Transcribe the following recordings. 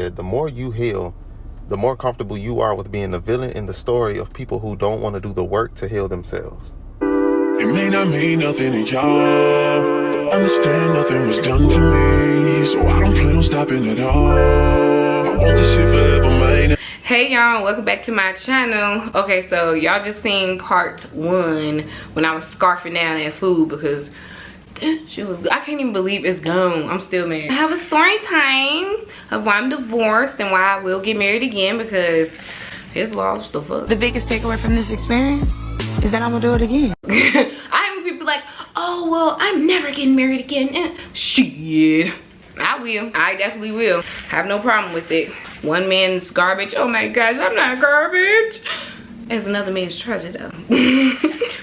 said, the more you heal, the more comfortable you are with being the villain in the story of people who don't want to do the work to heal themselves. It may not mean nothing to y'all, but understand nothing was done for me, so I don't plan on stopping at all. I want this shit forever, man. Hey y'all, welcome back to my channel. Okay, so y'all just seen part 1 when I was scarfing down that food because she was good. I can't even believe it's gone. I'm still mad. I have a story time of why I'm divorced and why I will get married again because it's lost the fuck. The biggest takeaway from this experience is that I'm gonna do it again. I have people like, oh well, I'm never getting married again. And shit, I will. I definitely will. Have no problem with it. One man's garbage. Oh my gosh, I'm not garbage. It's another man's treasure though.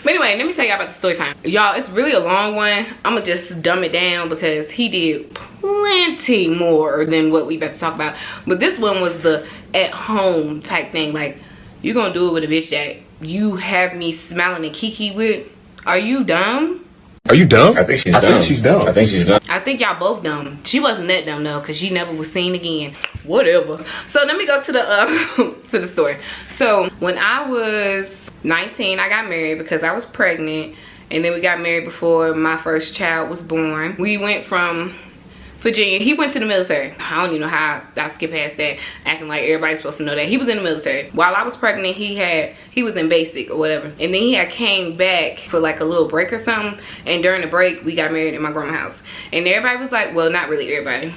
But anyway, let me tell y'all about the story time. Y'all, it's really a long one. I'm gonna just dumb it down because he did plenty more than what we about to talk about. But this one was the at home type thing. Like, you gonna do it with a bitch that you have me smiling and kiki with? Are you dumb? Are you dumb? I think she's dumb. I think she's dumb. I think y'all both dumb. She wasn't that dumb though, cause she never was seen again. Whatever. So let me go to the to the story. So when I was 19, I got married because I was pregnant, and then we got married before my first child was born. We went from Virginia. He went to the military. I don't even know how I skipped past that, acting like everybody's supposed to know that. He was in the military. While I was pregnant, he was in basic or whatever. And then he had came back for like a little break or something. And during the break, we got married in my grandma's house. And everybody was like, well, not really everybody.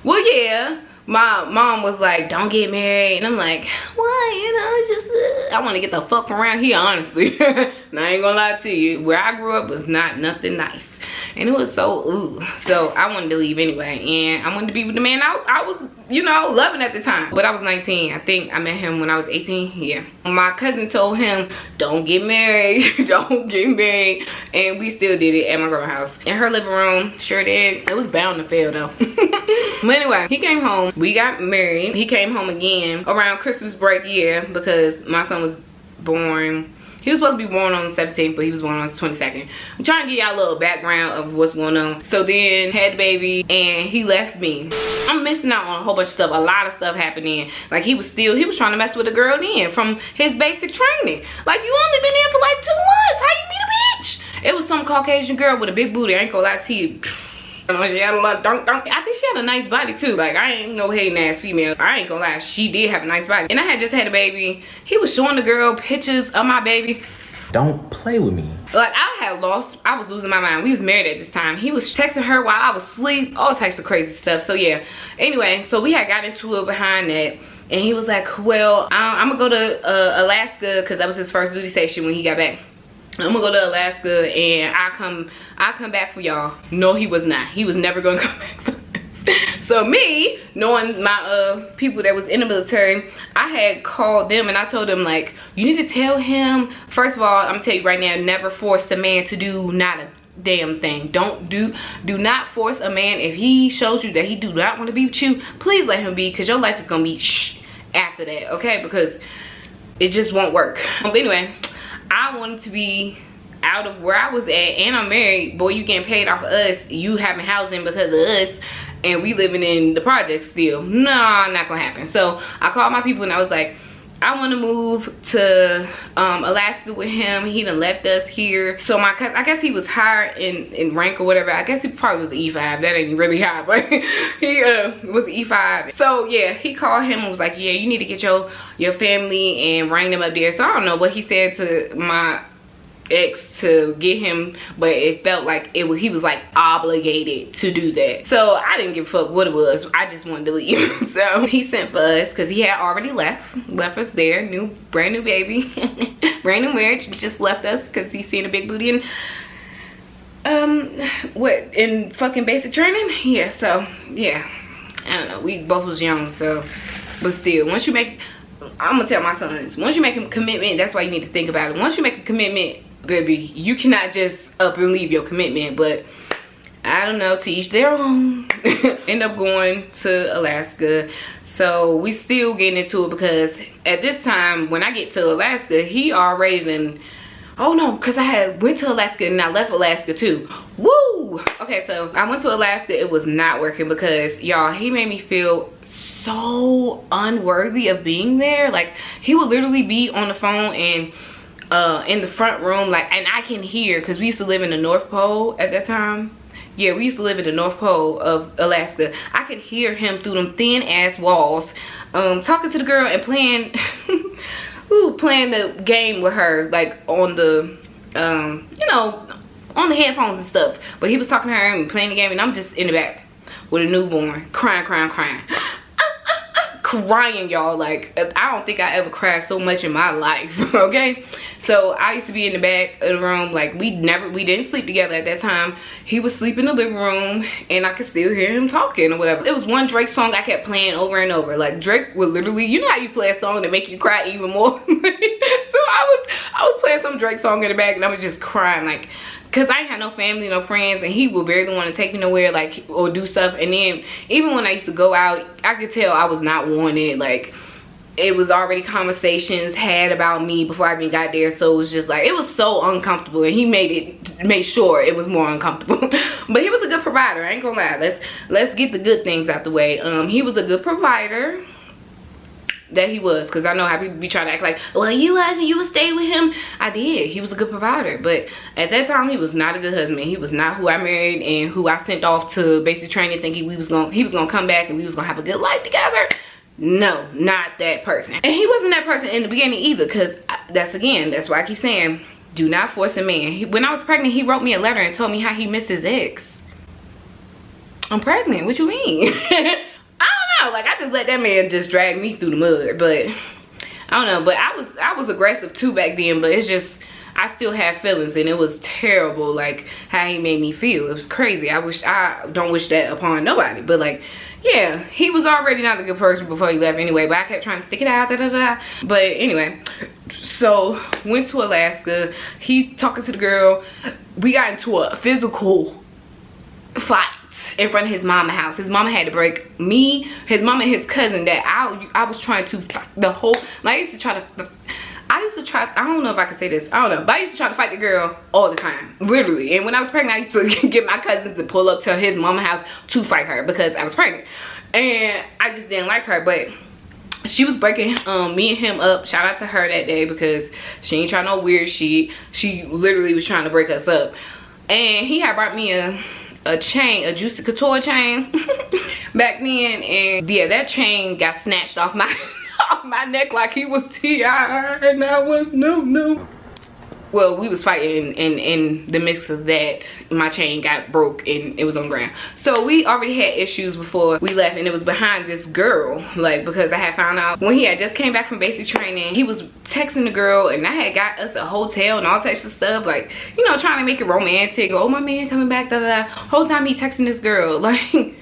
Well, yeah. My mom was like, don't get married. And I'm like, why? You know, just, I want to get the fuck around here, honestly. And I ain't gonna lie to you. Where I grew up was not nothing nice. And it was so, ooh. So I wanted to leave anyway. And I wanted to be with the man I was, you know, loving at the time. But I was 19. I think I met him when I was 18. Yeah. My cousin told him, don't get married. Don't get married. And we still did it at my grandma's house. In her living room. Sure did. It was bound to fail though. But anyway, he came home. We got married. He came home again around Christmas break, yeah, because my son was born. He was supposed to be born on the 17th, but he was born on the 22nd. I'm trying to give y'all a little background of what's going on. So then, had the baby, and he left me. I'm missing out on a whole bunch of stuff. A lot of stuff happening. Like, he was trying to mess with a girl then from his basic training. Like, you only been in for like 2 months. How you meet a bitch? It was some Caucasian girl with a big booty. I ain't gonna lie to you. She had a lot of dunk. I think she had a nice body too. Like, I ain't no hating ass female. I ain't gonna lie, she did have a nice body. And I had just had a baby. He was showing the girl pictures of my baby. Don't play with me. Like, I was losing my mind. We was married at this time. He was texting her while I was asleep, all types of crazy stuff. So yeah, anyway, so we had got into it behind that. And he was like, well, I'm gonna go to Alaska, because that was his first duty station when he got back. I'm gonna go to Alaska and I'll come back for y'all. No, he was not. He was never gonna come back for us. So me, knowing my people that was in the military, I had called them and I told them, like, you need to tell him, first of all, I'm gonna tell you right now, never force a man to do not a damn thing. Do not force a man. If he shows you that he do not want to be with you, please let him be, because your life is gonna be after that, okay? Because it just won't work. But anyway, I wanted to be out of where I was at, and I'm married. Boy, you getting paid off of us. You having housing because of us, and we living in the project still. Nah, not gonna happen. So I called my people and I was like, I want to move to Alaska with him. He done left us here. So my cousin, I guess he was higher in rank or whatever. I guess he probably was an E5. That ain't really high, but he was E5. So yeah, he called him and was like, yeah, you need to get your family and bring them up there. So I don't know what he said to my ex to get him, but it felt like he was like obligated to do that. So I didn't give a fuck what it was. I just wanted to leave. So he sent for us because he had already left us there. Brand new baby. Brand new marriage. Just left us because he's seen a big booty and what, in fucking basic training. Yeah, so yeah, I don't know, we both was young, so, but still, once you make, I'm gonna tell my sons, once you make a commitment, that's why you need to think about it. Once you make a commitment, baby, you cannot just up and leave your commitment. But I don't know, to each their own. End up going to Alaska. So we still getting into it because at this time, when I get to Alaska, he already done, oh no, because I had went to Alaska and I left Alaska too. Woo! Okay, so I went to Alaska. It was not working because, y'all, he made me feel so unworthy of being there. Like, he would literally be on the phone and in the front room, like, and I can hear, because we used to live in the North Pole at that time. Yeah, we used to live in the North Pole of Alaska. I could hear him through them thin ass walls, talking to the girl and playing playing the game with her, like on the you know, on the headphones and stuff. But he was talking to her and playing the game, and I'm just in the back with a newborn, crying, y'all. Like, I don't think I ever cried so much in my life. Okay, so I used to be in the back of the room. Like, we didn't sleep together at that time. He would sleep in the living room, and I could still hear him talking or whatever. It was one Drake song I kept playing over and over. Like, Drake would literally, you know how you play a song to make you cry even more. So I was playing some Drake song in the back, and I was just crying, like, because I ain't had no family, no friends, and he would barely want to take me nowhere, like, or do stuff. And then even when I used to go out, I could tell I was not wanted. Like, it was already conversations had about me before I even got there. So it was just like, it was so uncomfortable, and he made sure it was more uncomfortable. But he was a good provider, I ain't gonna lie. Let's get the good things out the way. He was a good provider. That he was, because I know how people be trying to act like, well, you would stay with him. I did. He was a good provider, but at that time he was not a good husband. He was not who I married and who I sent off to basic training thinking he was gonna come back and we was gonna have a good life together. No, not that person. And he wasn't that person in the beginning either, because that's why I keep saying, do not force a man. When I was pregnant, he wrote me a letter and told me how he missed his ex. I'm pregnant, what you mean? Like, I just let that man just drag me through the mud. But I don't know, but I was aggressive too back then. But it's just, I still have feelings, and it was terrible, like how he made me feel. It was crazy. I don't wish that upon nobody. But like, yeah, he was already not a good person before he left anyway, but I kept trying to stick it out, But anyway, so went to Alaska. He talking to the girl. We got into a physical fight in front of his mama house. His mama had to break me, his mama, and his cousin. That I was trying to fight the whole, like, I used to try, I don't know if I can say this, I don't know, but I used to try to fight the girl all the time, literally. And when I was pregnant, I used to get my cousins to pull up to his mama house to fight her because I was pregnant, and I just didn't like her. But she was breaking me and him up. Shout out to her that day, because she ain't trying no weird shit. She literally was trying to break us up. And he had brought me a chain, a Juicy Couture chain back then, and yeah, that chain got snatched off my off my neck like he was T.I. and I was no. Well, we was fighting, and in the mix of that, my chain got broke and it was on the ground. So we already had issues before we left, and it was behind this girl, like, because I had found out when he had just came back from basic training, he was texting the girl, and I had got us a hotel and all types of stuff, like, you know, trying to make it romantic. Oh, my man coming back, whole time he texting this girl, like,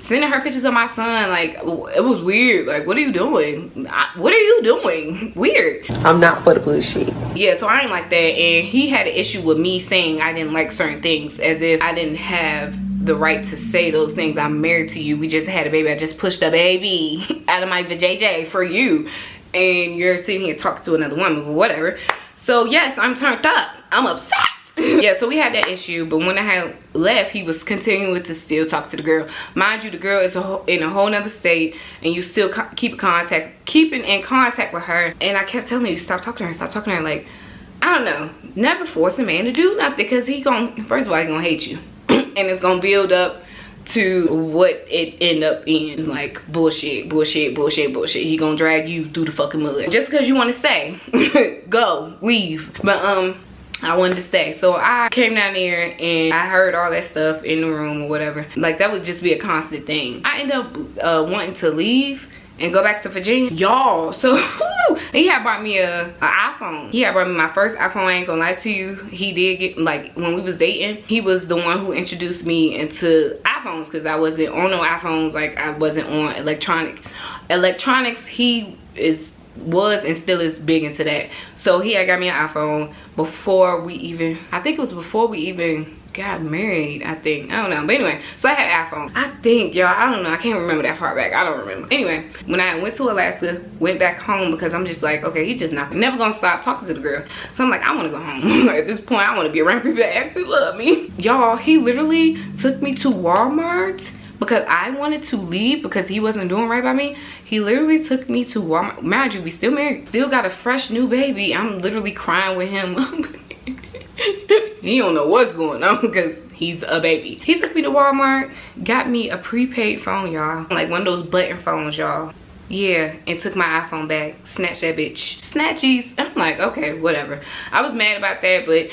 sending her pictures of my son. Like, it was weird. Like, what are you doing? What are you doing? Weird. I'm not for the bullshit. Yeah, so I ain't like that. And he had an issue with me saying I didn't like certain things, as if I didn't have the right to say those things. I'm married to you. We just had a baby. I just pushed a baby out of my vajayjay for you, and you're sitting here talking to another woman, but whatever. So yes, I'm turned up. I'm upset. Yeah, so we had that issue, but when I had left, he was continuing to still talk to the girl. Mind you, the girl is in a whole nother state, and you still keeping in contact with her. And I kept telling you, stop talking to her, like, I don't know, never force a man to do nothing, because first of all, he gonna hate you, and it's gonna build up to what it end up in, like bullshit. He gonna drag you through the fucking mud just because you want to stay. Go, leave. But I wanted to stay, so I came down there and I heard all that stuff in the room or whatever. Like, that would just be a constant thing. I ended up wanting to leave and go back to Virginia, y'all. So he had brought me an iPhone. He had brought me my first iPhone. I ain't gonna lie to you, he did get, like, when we was dating, he was the one who introduced me into iPhones, because I wasn't on no iPhones. Like, I wasn't on electronics. He was and still is big into that. So he had got me an iPhone before we even, I think it was before we even got married, I think. I don't know. But anyway, so I had an iPhone. I think, y'all, I don't know. I can't remember that far back. I don't remember. Anyway, when I went to Alaska, went back home, because I'm just like, okay, he's just never gonna stop talking to the girl. So I'm like, I want to go home. At this point, I want to be around people that actually love me. Y'all, he literally took me to Walmart because I wanted to leave because he wasn't doing right by me. He literally took me to Walmart. Mind you, we still married, still got a fresh new baby. I'm literally crying with him. He don't know what's going on because he's a baby. He took me to Walmart, got me a prepaid phone, y'all, like one of those button phones, y'all. Yeah, and took my iPhone back, snatched that bitch. Snatchies. I'm like, okay, whatever. I was mad about that, but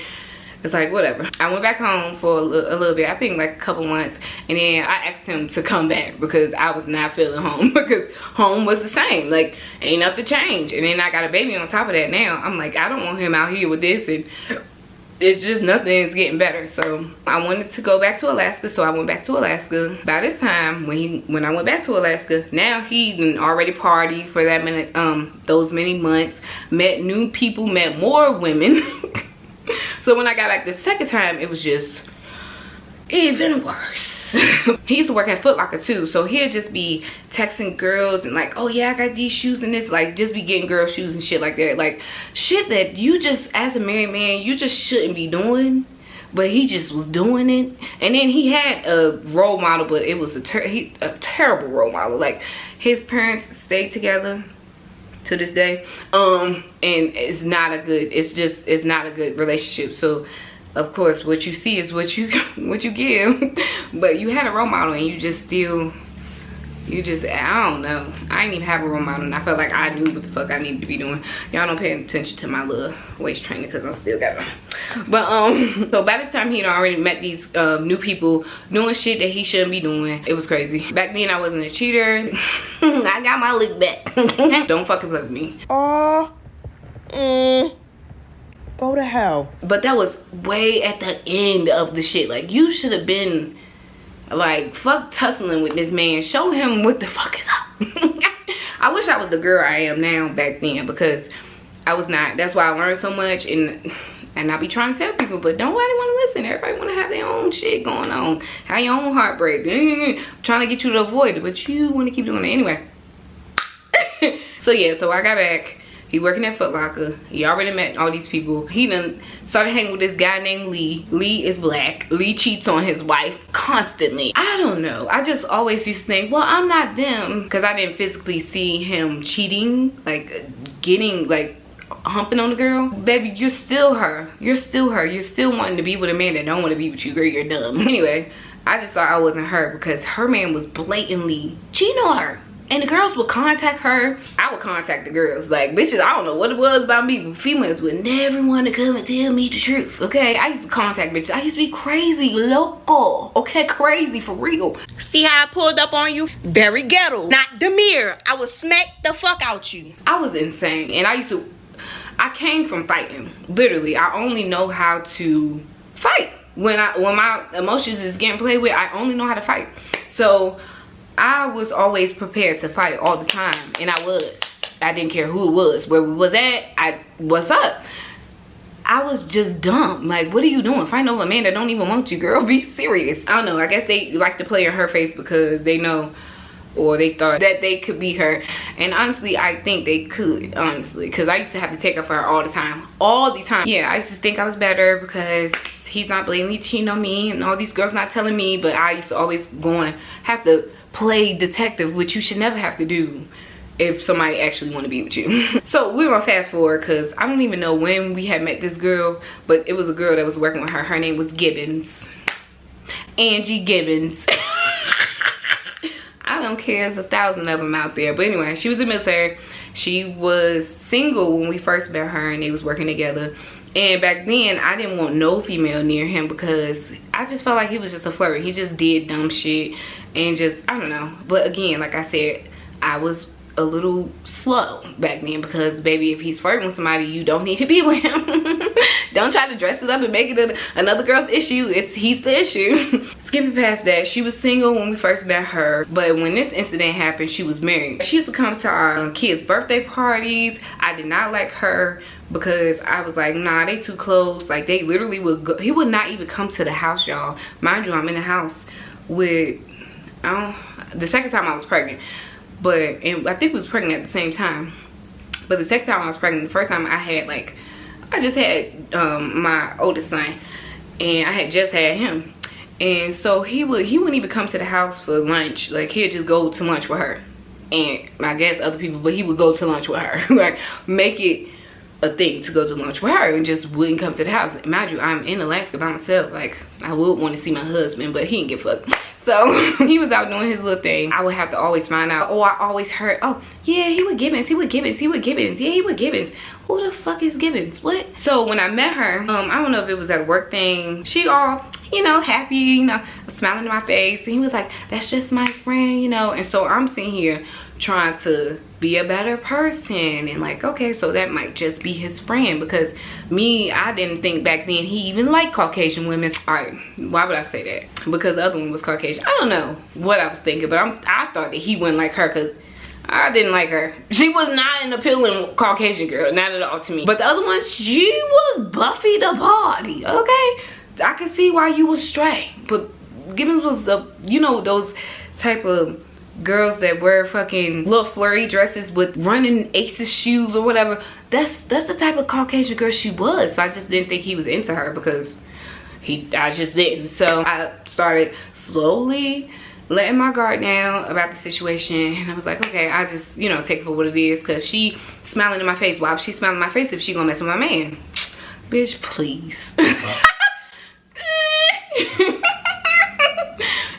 it's like, whatever. I went back home for a little bit, I think like a couple months, and then I asked him to come back because I was not feeling home, because home was the same, like ain't nothing changed. And then I got a baby on top of that now. I'm like, I don't want him out here with this, and it's just nothing's getting better. So I wanted to go back to Alaska, so I went back to Alaska. By this time, when I went back to Alaska, now he done already partied for that minute, those many months, met new people, met more women. So when I got back the second time, it was just even worse. He used to work at Foot Locker too, so he'd just be texting girls and like, oh yeah, I got these shoes and this, like just be getting girl shoes and shit like that, like shit that you just, as a married man, you just shouldn't be doing, but he just was doing it. And then he had a role model, but it was a terrible role model. Like his parents stayed together to this day, and it's not a good, it's not a good relationship. So of course what you see is what you give. But you had a role model and you just I don't know, I didn't even have a role model, and I felt like I knew what the fuck I needed to be doing. Y'all don't pay attention to my little waist training because I'm still got it. But so by this time he had already met these new people doing shit that he shouldn't be doing. It was crazy. Back then I wasn't a cheater. I got my lick back. Don't fucking play with me. Go to hell. But that was way at the end of the shit. Like, you should have been like, fuck tussling with this man. Show him what the fuck is up. I wish I was the girl I am now back then, because I was not. That's why I learned so much, and I be trying to tell people, but nobody want to listen. Everybody want to have their own shit going on. Have your own heartbreak. I'm trying to get you to avoid it, but you want to keep doing it anyway. So yeah, so I got back. He working at Foot Locker. He already met all these people. He done started hanging with this guy named Lee. Lee is black. Lee cheats on his wife constantly. I don't know. I just always used to think, well, I'm not them, because I didn't physically see him cheating, like getting, like humping on the girl. Baby, you're still her. You're still her. You're still wanting to be with a man that don't want to be with you, girl. You're dumb. Anyway, I just thought I wasn't her, because her man was blatantly cheating on her. And the girls would contact her. I would contact the girls. Like, bitches, I don't know what it was about me, but females would never want to come and tell me the truth, okay? I used to contact bitches. I used to be crazy, local, okay? Crazy, for real. See how I pulled up on you? Very ghetto. Not Demir. I would smack the fuck out you. I was insane. And I came from fighting. Literally, I only know how to fight. When my emotions is getting played with, I only know how to fight. So I was always prepared to fight all the time, and I didn't care who it was, where we was at, what's up. I was just dumb. Like, what are you doing? Fighting over a man that don't even want you, girl. Be serious. I don't know. I guess they like to play in her face because they know, or they thought that they could be her. And honestly, I think they could, honestly, because I used to have to take up for her all the time. All the time. Yeah, I used to think I was better because he's not blatantly cheating on me and all these girls not telling me, but I used to always have to play detective, which you should never have to do if somebody actually want to be with you. So we're gonna fast forward, because I don't even know when we had met this girl, but it was a girl that was working with her. Her name was Gibbons. Angie Gibbons. I don't care, there's 1,000 of them out there. But anyway, she was in the military. She was single when we first met her, and they was working together. And back then, I didn't want no female near him because I just felt like he was just a flirt. He just did dumb shit and just, I don't know. But again, like I said, I was a little slow back then, because baby, if he's flirting with somebody, you don't need to be with him. Don't try to dress it up and make it another girl's issue. He's the issue. Skipping past that, she was single when we first met her, but when this incident happened, she was married. She used to come to our kids' birthday parties. I did not like her because I was like, nah, they too close. Like, they literally would go. He would not even come to the house, y'all. Mind you, I'm in the house with, the second time I was pregnant. And I think we was pregnant at the same time. But the second time I was pregnant, the first time I just had my oldest son, and I had just had him. And so he wouldn't even come to the house for lunch. Like, he'd just go to lunch with her. And I guess other people, but he would go to lunch with her. Like, make it a thing to go to lunch with her and just wouldn't come to the house. Mind you, I'm in Alaska by myself. Like, I would want to see my husband, but he didn't give a fuck. So he was out doing his little thing. I would have to always find out. Oh, I always heard, oh yeah, he would Gibbons, yeah, he would Gibbons. Who the fuck is Gibbons? What? So when I met her, I don't know if it was at a work thing, she all, you know, happy, you know, smiling in my face, and he was like, that's just my friend, you know. And so I'm sitting here trying to be a better person, and like, okay, so that might just be his friend, because me, I didn't think back then he even liked Caucasian women. Alright, why would I say that? Because the other one was Caucasian. I don't know what I was thinking, but I thought that he wouldn't like her, because I didn't like her. She was not an appealing Caucasian girl, not at all to me. But the other one, she was Buffy the Body, okay? I could see why you was straight, but Gibbons was the, you know, those type of girls that wear fucking little flurry dresses with running Aces shoes or whatever. That's the type of Caucasian girl she was. So I just didn't think he was into her, because I just didn't. So I started slowly letting my guard down about the situation, and I was like, okay, I just, you know, take it for what it is, because she smiling in my face. Why was she smiling in my face if she gonna mess with my man? Bitch, please.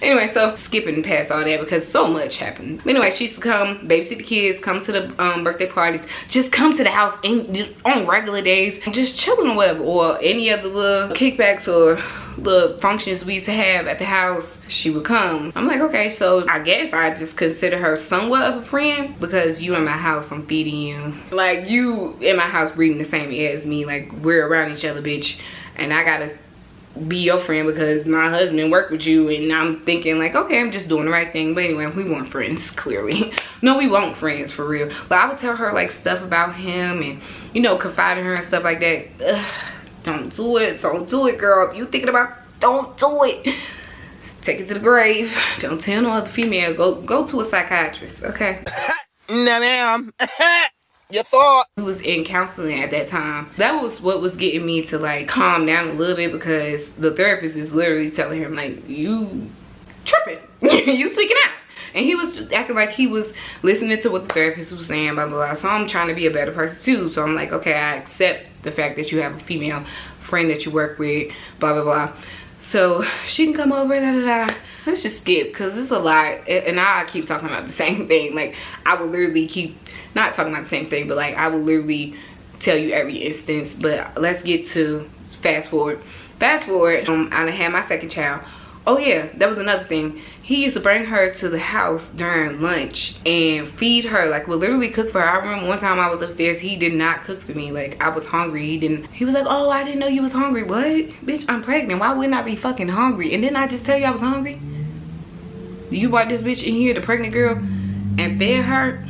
Anyway, so skipping past all that, because so much happened. Anyway, she used to come babysit the kids, come to the birthday parties, just come to the house on regular days, just chilling or whatever, or any of the little kickbacks or the functions we used to have at the house, she would come. I'm like, okay, so I guess I just consider her somewhat of a friend, because you in my house, I'm feeding you. Like, you in my house breathing the same air as me. Like, we're around each other, bitch, and I gotta be your friend because my husband worked with you. And I'm thinking like, okay, I'm just doing the right thing. But anyway, we weren't friends, clearly. No, we weren't friends for real. But I would tell her like stuff about him, and you know, confide in her and stuff like that. Ugh, don't do it girl. If you thinking about, don't do it. Take it to the grave. Don't tell no other female. Go to a psychiatrist, okay? No ma'am. You thought. We was in counseling at that time. That was what was getting me to like calm down a little bit, because the therapist is literally telling him like, you tripping. You tweaking out. And he was acting like he was listening to what the therapist was saying, blah, blah, blah. So I'm trying to be a better person too. So I'm like, okay, I accept the fact that you have a female friend that you work with, blah, blah, blah. So she can come over, da, da, da. Let's just skip, because it's a lot. And I keep talking about the same thing. Like, I would literally keep not talking about the same thing, but like I would literally tell you every instance. But let's get to fast forward. I done had my second child. Oh yeah, that was another thing. He used to bring her to the house during lunch and feed her. Like, would literally cook for her. I remember one time I was upstairs, he did not cook for me. Like, I was hungry. He was like, oh, I didn't know you was hungry. What? Bitch, I'm pregnant. Why wouldn't I be fucking hungry? And didn't I just tell you I was hungry? You brought this bitch in here, the pregnant girl, and fed her?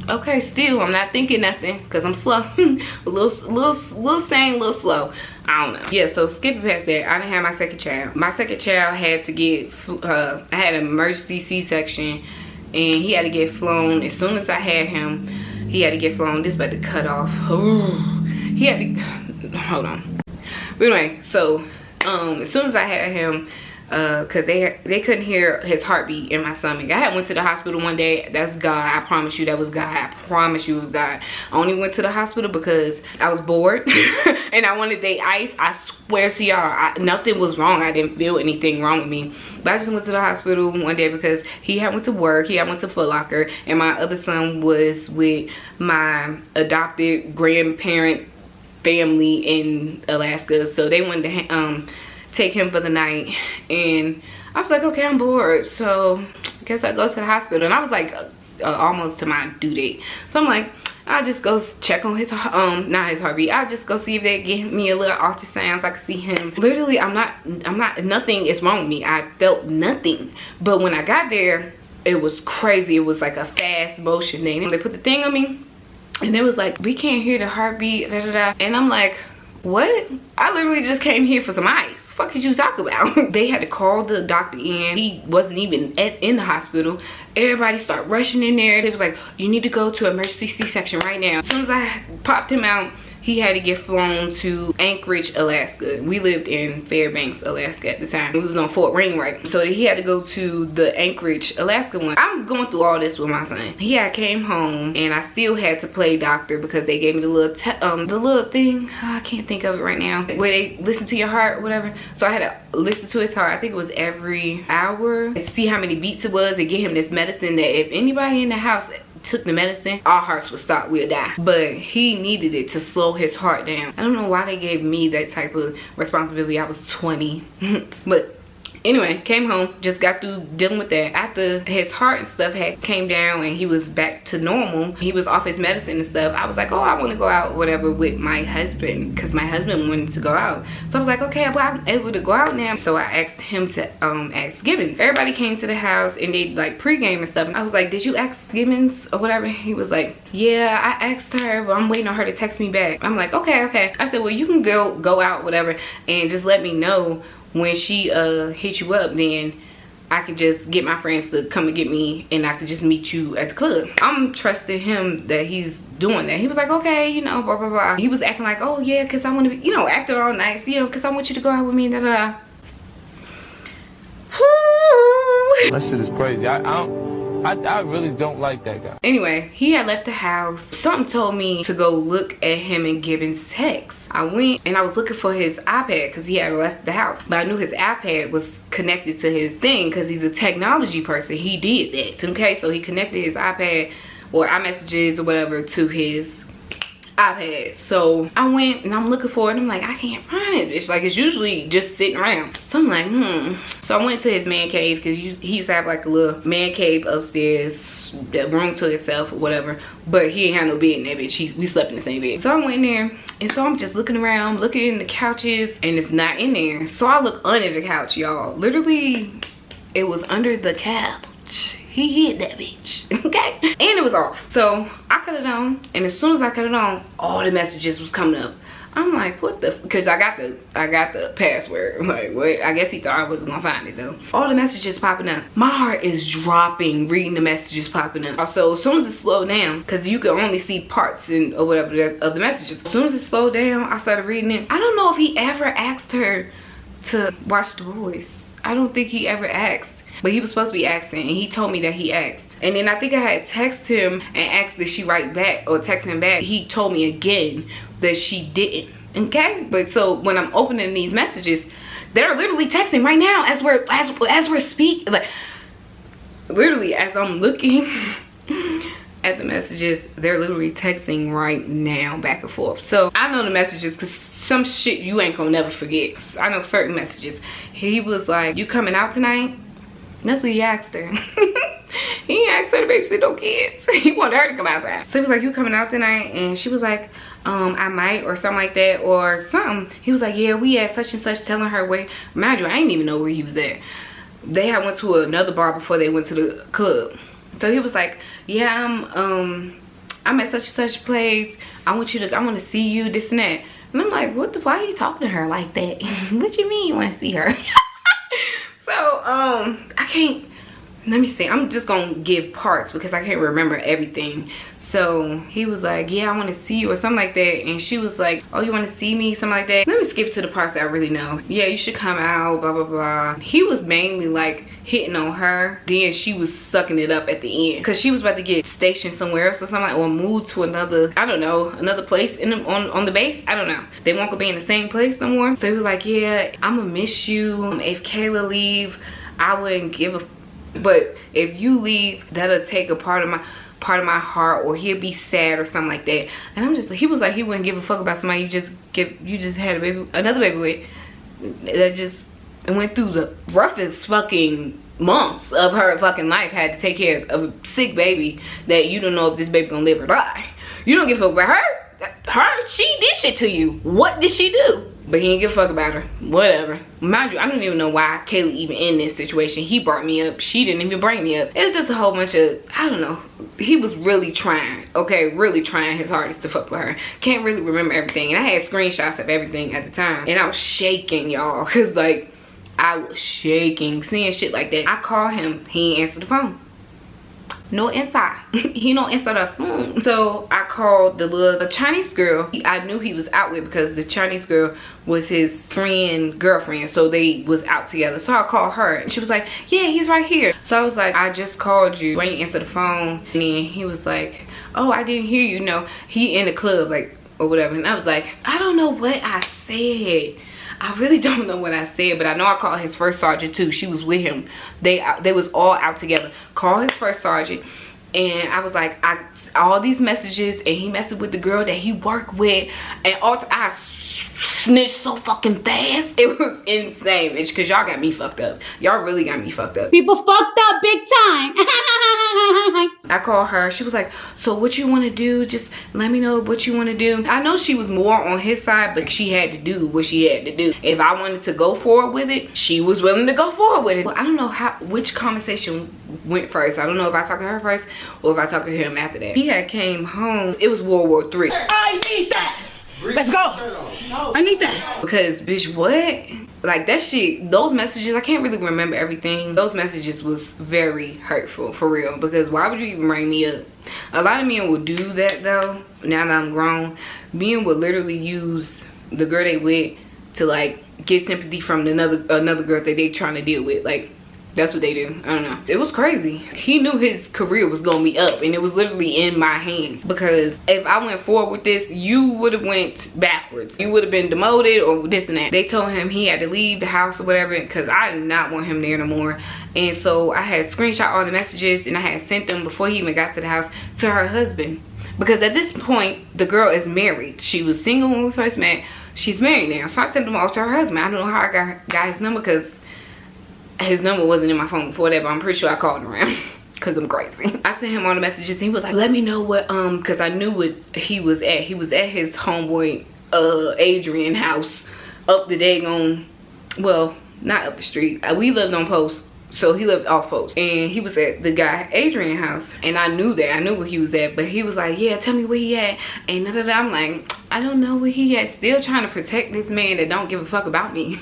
Okay, still, I'm not thinking nothing, because I'm slow. a little sane, a little slow. I don't know. Yeah, so skipping past that, I didn't have my second child. My second child had to get, I had an emergency C-section, and he had to get flown. As soon as I had him, he had to get flown. This about to cut off. Ooh. He had to, hold on. But anyway, so as soon as I had him, because they couldn't hear his heartbeat in my stomach. I had went to the hospital one day. That's God. I promise you that was God. I promise you it was God. I only went to the hospital because I was bored and I wanted day ice. I swear to y'all, nothing was wrong. I didn't feel anything wrong with me. But I just went to the hospital one day because he had went to work. He had went to Foot Locker, and my other son was with my adopted grandparent family in Alaska. So they wanted to take him for the night, and I was like, okay, I'm bored, so I guess I go to the hospital. And I was like almost to my due date, so I'm like, I'll just go check on his not his heartbeat. I'll just go see if they give me a little ultrasound so I can see him. Literally, I'm not nothing is wrong with me. I felt nothing. But when I got there, it was crazy. It was like a fast motion thing. They put the thing on me, and it was like, we can't hear the heartbeat, da, da, da. And I'm like, what? I literally just came here for some ice. Fuck did you talk about? They had to call the doctor in. He wasn't even in the hospital. Everybody started rushing in there. They was like, you need to go to emergency C-section right now. As soon as I popped him out, he had to get flown to Anchorage, Alaska. We lived in Fairbanks, Alaska at the time. We was on Fort Wainwright. So he had to go to the Anchorage, Alaska one. I'm going through all this with my son. He had came home and I still had to play doctor because they gave me the little thing. I can't think of it right now. Where they listen to your heart or whatever. So I had to listen to his heart. I think it was every hour and see how many beats it was and get him this medicine that if anybody in the house took the medicine, our hearts would stop, we'd die. But he needed it to slow his heart down. I don't know why they gave me that type of responsibility. I was 20. But anyway, came home, just got through dealing with that. After his heart and stuff had came down and he was back to normal, he was off his medicine and stuff, I was like, oh, I want to go out whatever with my husband because my husband wanted to go out. So I was like, okay, well, I'm able to go out now. So I asked him to ask Gibbons. Everybody came to the house and they like pregame and stuff. I was like, did you ask Gibbons or whatever? He was like, yeah, I asked her, but I'm waiting on her to text me back. I'm like, okay. I said, well, you can go out whatever and just let me know when she hit you up, then I could just get my friends to come and get me and I could just meet you at the club. I'm trusting him that he's doing that. He was like, okay, you know, blah, blah, blah. He was acting like, oh yeah, cause I want to be, you know, acting all nice, you know, cause I want you to go out with me, da, da, da. That shit is crazy. I really don't like that guy. Anyway, he had left the house. Something told me to go look at him and Gibbons' text. I went and I was looking for his iPad because he had left the house. But I knew his iPad was connected to his thing because he's a technology person. He did that, okay? So he connected his iPad or iMessages or whatever to his iPad. So I went and I'm looking for it. I'm like, I can't find it. It's like, it's usually just sitting around. So I'm like, So I went to his man cave because he used to have like a little man cave upstairs, that room to himself or whatever. But he ain't had no bed in that bitch. We slept in the same bed. So I went in there and so I'm just looking around, looking in the couches and it's not in there. So I look under the couch, y'all. Literally, it was under the couch. He hit that bitch, okay? And it was off. So I cut it on, and as soon as I cut it on, all the messages was coming up. I'm like, what the, because I got the password. Like, what? I guess he thought I wasn't gonna find it though. All the messages popping up. My heart is dropping reading the messages popping up. Also, as soon as it slowed down, because you could only see parts or whatever of the messages. As soon as it slowed down, I started reading it. I don't know if he ever asked her to watch The Boys. I don't think he ever asked. But he was supposed to be asking, and he told me that he asked. And then I think I had texted him and asked did she write back or text him back. He told me again that she didn't, okay? But so when I'm opening these messages, they're literally texting right now as we're speaking. Like, literally as I'm looking at the messages, they're literally texting right now back and forth. So I know the messages because some shit you ain't gonna never forget. I know certain messages. He was like, you coming out tonight? That's what he asked her. He asked her to babysit no kids. He wanted her to come outside. So he was like, you coming out tonight? And she was like, I might, or something like that, or something. He was like, yeah, we at such and such, telling her where. Mind you, I didn't even know where he was at. They had went to another bar before they went to the club. So he was like, yeah, I'm at such and such place. I want to see you, this and that. And I'm like, why are you talking to her like that? What you mean you want to see her? So I can't, let me see, I'm just gonna give parts because I can't remember everything. So he was like, yeah, I want to see you or something like that. And she was like, oh, you want to see me, something like that. Let me skip to the parts that I really know. Yeah, you should come out, blah blah blah. He was mainly like hitting on her, then she was sucking it up at the end because she was about to get stationed somewhere else or something, like, or moved to another, I don't know, another place on the base. I don't know, they won't go be in the same place no more. So he was like, yeah, I'm gonna miss you. If Kayla leave, I wouldn't give a, but if you leave, that'll take a part of my heart, or he'll be sad or something like that. And I'm just like, he was like, he wouldn't give a fuck about somebody you just had a baby, another baby with, that just went through the roughest fucking months of her fucking life, had to take care of a sick baby that you don't know if this baby gonna live or die. You don't give a fuck about her. She did shit to you. What did she do? But he didn't give a fuck about her. Whatever. Mind you, I don't even know why Kayla even in this situation. He brought me up. She didn't even bring me up. It was just a whole bunch of, I don't know. He was really trying, okay? Really trying his hardest to fuck with her. Can't really remember everything. And I had screenshots of everything at the time. And I was shaking, y'all. Because, like, I was shaking. Seeing shit like that. I called him. He ain't answered the phone. no answer. He don't answer the phone. So I called the Chinese girl I knew he was out with, because the Chinese girl was his girlfriend, so they was out together. So I called her and she was like, yeah, he's right here. So I was like, I just called you, why you answer the phone? And then he was like, oh, I didn't hear you. No, he in the club, like, or whatever. And I was like, I don't know what I said. I really don't know what I said, but I know I called his first sergeant too. She was with him. They was all out together. Call his first sergeant, and I was like, all these messages, and he messing with the girl that he worked with, and I snitched so fucking fast. It was insane, bitch, because y'all got me fucked up. Y'all really got me fucked up. People fucked up big time. I called her. She was like, so what you want to do? Just let me know what you want to do. I know she was more on his side, but she had to do what she had to do. If I wanted to go forward with it, she was willing to go forward with it. But I don't know which conversation went first. I don't know if I talked to her first or if I talked to him after that. He had came home. It was World War III. I need that. Let's go. I need that. Because, bitch, what? Like, that shit, those messages, I can't really remember everything. Those messages was very hurtful, for real. Because why would you even bring me up? A lot of men would do that, though, now that I'm grown. Men would literally use the girl they with to, like, get sympathy from another girl that they trying to deal with. Like, that's what they do. I don't know. It was crazy. He knew his career was gonna be up, and it was literally in my hands, because if I went forward with this, you would have went backwards. You would have been demoted or this and that. They told him he had to leave the house or whatever, because I did not want him there no more. And so I had screenshot all the messages, and I had sent them before he even got to the house to her husband, because at this point the girl is married. She was single when we first met. She's married now. So I sent them all to her husband. I don't know how I got his number, because his number wasn't in my phone before that, but I'm pretty sure I called him around because I'm crazy. I sent him all the messages, and he was like, let me know what, because I knew what he was at. He was at his homeboy Adrian house up the daggone, well, not up the street. We lived on post, so he lived off post, and he was at the guy Adrian house, and I knew that. I knew where he was at, but he was like, yeah, tell me where he at, and I'm like, I don't know where he at. Still trying to protect this man that don't give a fuck about me.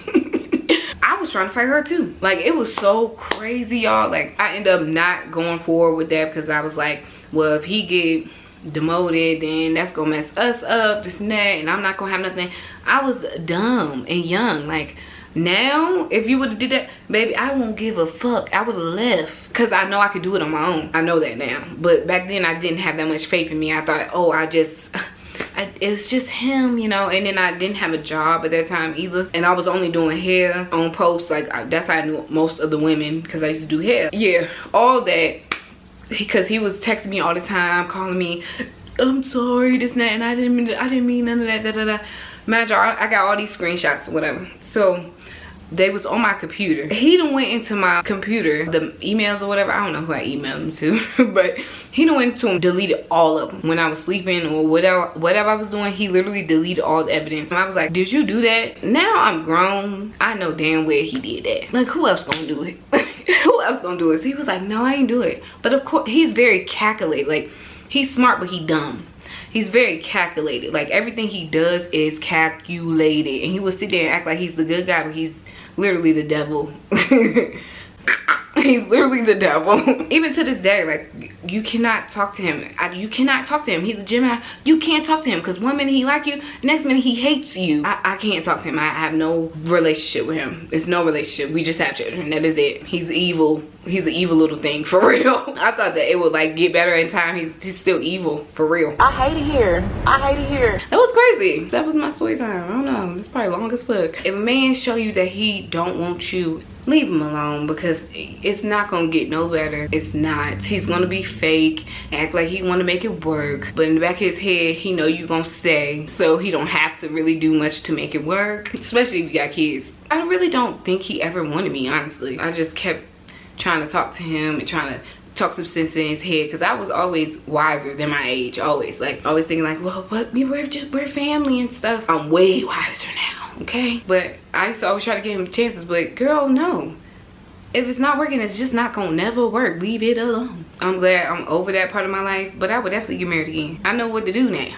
I was trying to fight her too. Like, it was so crazy, y'all. Like, I ended up not going forward with that, because I was like, well, if he get demoted, then that's gonna mess us up, this and that, and I'm not gonna have nothing. I was dumb and young. Like, now, if you would have did that, baby, I won't give a fuck. I would have left, because I know I could do it on my own. I know that now. But back then, I didn't have that much faith in me. I thought, oh, it's just him, you know. And then I didn't have a job at that time either, and I was only doing hair on posts. Like, that's how I knew most of the women, because I used to do hair. Yeah, all that, because he was texting me all the time, calling me, I'm sorry, this and that, and I didn't mean none of that, da da da. Imagine, I got all these screenshots or whatever. So they was on my computer. He done went into my computer, the emails or whatever. I don't know who I emailed him to, but he done went into them, deleted all of them. When I was sleeping or whatever I was doing, he literally deleted all the evidence. And I was like, did you do that? Now I'm grown. I know damn well he did that. Like, who else gonna do it? Who else gonna do it? So he was like, no, I ain't do it. But of course, he's very calculated. Like, he's smart, but he dumb. He's very calculated. Like, everything he does is calculated. And he will sit there and act like he's the good guy, but he's literally the devil. He's literally the devil. Even to this day, like, you cannot talk to him. You cannot talk to him. He's a Gemini. You can't talk to him, because one minute he like you, next minute he hates you. I can't talk to him. I have no relationship with him. It's no relationship. We just have children. That is it. He's evil. He's an evil little thing, for real. I thought that it would, like, get better in time. He's still evil, for real. I hate it here. I hate it here. That was crazy. That was my story time. I don't know. It's probably long as fuck. If a man show you that he don't want you, leave him alone, because it's not gonna get no better. It's not. He's gonna be fake, act like he want to make it work, but in the back of his head, he know you gonna stay, so he don't have to really do much to make it work, especially if you got kids. I really don't think he ever wanted me, honestly. I just kept trying to talk to him and trying to talk some sense in his head, because I was always wiser than my age. Always thinking like, well, what, we're family and stuff. I'm way wiser now, okay? But I used to always try to give him chances, but girl, no. If it's not working, it's just not gonna never work. Leave it alone. I'm glad I'm over that part of my life, but I would definitely get married again. I know what to do now.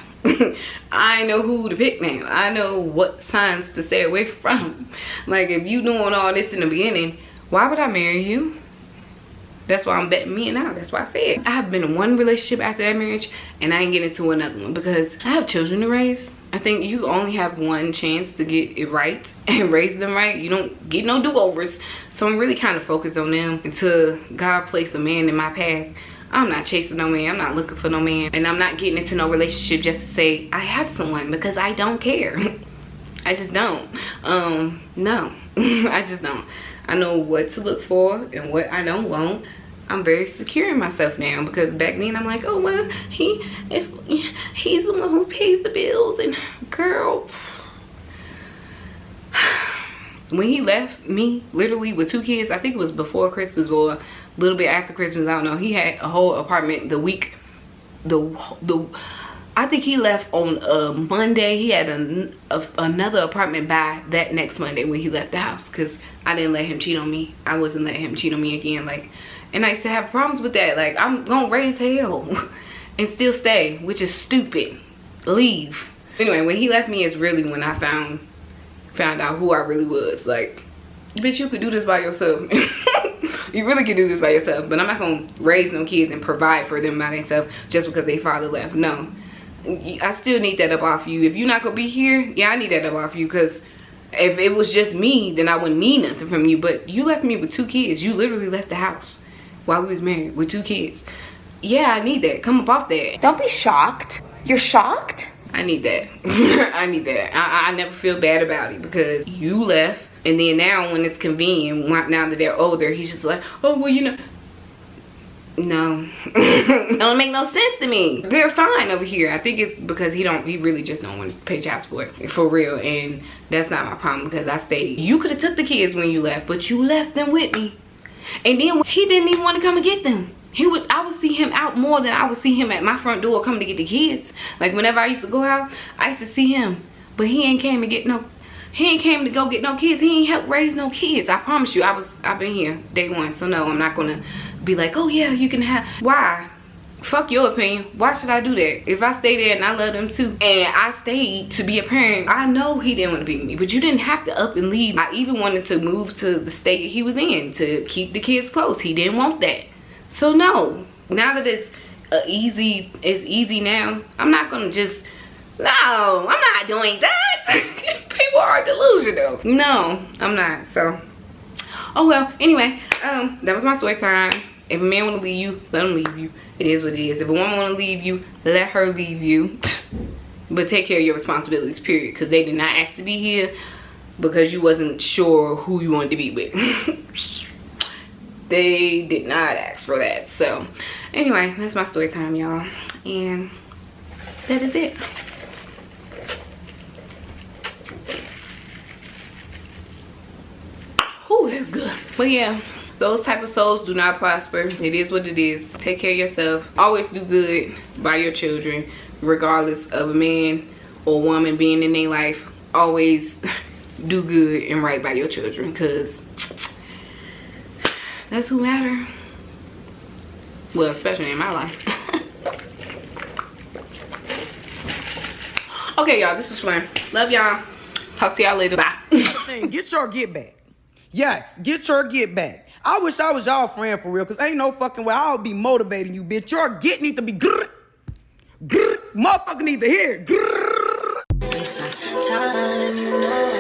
I know who to pick now. I know what signs to stay away from. Like, if you doing all this in the beginning, why would I marry you? That's why I'm betting me and out. That's why I said I have been in one relationship after that marriage, and I ain't getting into another one because I have children to raise. I think you only have one chance to get it right and raise them right. You don't get no do-overs. So I'm really kind of focused on them until God placed a man in my path. I'm not chasing no man. I'm not looking for no man. And I'm not getting into no relationship just to say I have someone, because I don't care. I just don't. No, I just don't. I know what to look for and what I don't want. I'm very secure in myself now, because back then I'm like, oh well, he's the one who pays the bills, and girl, when he left me literally with 2 kids, I think it was before Christmas or a little bit after Christmas, I don't know, he had a whole apartment the week, I think he left on a Monday. He had another apartment by that next Monday when he left the house, because I didn't let him cheat on me. I wasn't letting him cheat on me again. Like, and I used to have problems with that. Like, I'm gonna raise hell and still stay, which is stupid. Leave. Anyway, when he left me is really when I found out who I really was. Like, bitch, you could do this by yourself. You really can do this by yourself. But I'm not gonna raise no kids and provide for them by themselves just because their father left. No. I still need that up off you. If you're not gonna be here, yeah, I need that up off you, because if it was just me, then I wouldn't need nothing from you. But you left me with 2 kids. You literally left the house while we was married with 2 kids. Yeah, I need that. Come up off that. Don't be shocked. You're shocked? I need that. I need that. I never feel bad about it, because you left, and then now when it's convenient, now that they're older, he's just like, oh well, you know. No. It don't make no sense to me. They're fine over here. I think it's because he really just don't want to pay child support for real, and that's not my problem, because I stayed. You could have took the kids when you left, but you left them with me, and then he didn't even want to come and get them. I would see him out more than I would see him at my front door coming to get the kids. Like, whenever I used to go out, I used to see him, but he ain't came to get no. He ain't came to go get no kids. He ain't helped raise no kids. I promise you. I've been here day one. So no, I'm not gonna be like, oh yeah, you can have. Why? Fuck your opinion. Why should I do that? If I stay there and I love them too, and I stayed to be a parent, I know he didn't want to be with me, but you didn't have to up and leave. I even wanted to move to the state he was in to keep the kids close. He didn't want that. So no. Now that it's easy now, I'm not gonna just. No, I'm not doing that. People are delusional. No, I'm not. So, oh well. Anyway, that was my story time. If a man want to leave you, let him leave you. It is what it is. If a woman want to leave you, let her leave you. But take care of your responsibilities, period. Because they did not ask to be here, because you wasn't sure who you wanted to be with. They did not ask for that. So, anyway, that's my story time, y'all. And that is it. Ooh, that's good. But yeah, those type of souls do not prosper. It is what it is. Take care of yourself. Always do good by your children, regardless of a man or woman being in their life. Always do good and right by your children, because that's who matter. Well, especially in my life. Okay, y'all, this was fun. Love y'all. Talk to y'all later. Bye. Get your get back. Yes, get your get back. I wish I was y'all friend for real, because ain't no fucking way I'll be motivating you, bitch. Your get need to be grrr, grrr. Motherfucker need to hear grrr. Waste my time, you know.